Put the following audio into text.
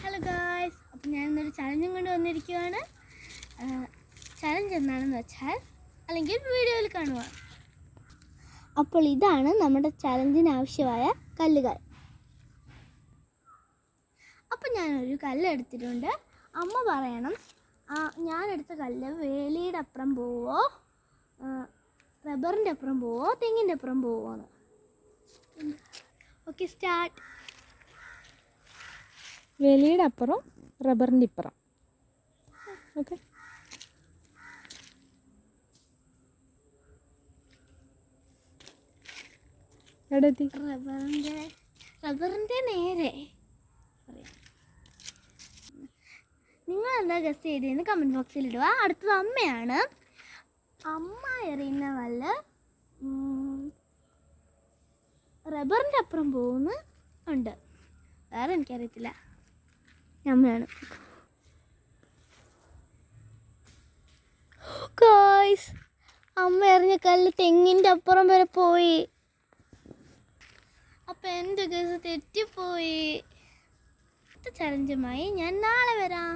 Hello guys, അപ്പോൾ ഞാനിന്നൊരു ചലഞ്ചും കൊണ്ട് വന്നിരിക്കുകയാണ്. ചലഞ്ച് എന്താണെന്ന് വെച്ചാൽ, അല്ലെങ്കിൽ വീഡിയോയിൽ കാണുക. അപ്പോൾ ഇതാണ് നമ്മുടെ ചലഞ്ചിന് ആവശ്യമായ കല്ലുകൾ. അപ്പോൾ ഞാനൊരു കല്ല് എടുത്തിട്ടുണ്ട്. അമ്മ പറയണം ഞാനെടുത്ത കല്ല് വേലിയുടെ അപ്പുറം പോവോ, റബ്ബറിൻ്റെ അപ്പുറം പോവോ, തെങ്ങിൻ്റെ അപ്പുറം പോവോ എന്ന്. Okay, start. വേലിയുടെ അപ്പുറം റബ്ബറിൻ്റെ ഇപ്പുറം. ഓക്കെ, എവിടെ എത്തി? റബ്ബറിൻ്റെ നേരെ. നിങ്ങൾ എന്താ ഗസ് ചെയ്തതെന്ന് കമൻറ്റ് ബോക്സിൽ ഇടുക. അടുത്തത് അമ്മയാണ്. അമ്മ എറിയുന്ന കല്ല് റബ്ബറിൻ്റെ അപ്പുറം പോകുന്ന ഉണ്ട്. വേറെ എനിക്കറിയത്തില്ല. അമ്മയാണ്. ഗായ്സ്, അമ്മ എറിഞ്ഞ കല്ല് തെങ്ങിൻ്റെ അപ്പുറം വരെ പോയി. അപ്പം എൻ്റെ ഗസ് തെറ്റിപ്പോയി. അടുത്ത ചലഞ്ചുമായി ഞാൻ നാളെ വരാം.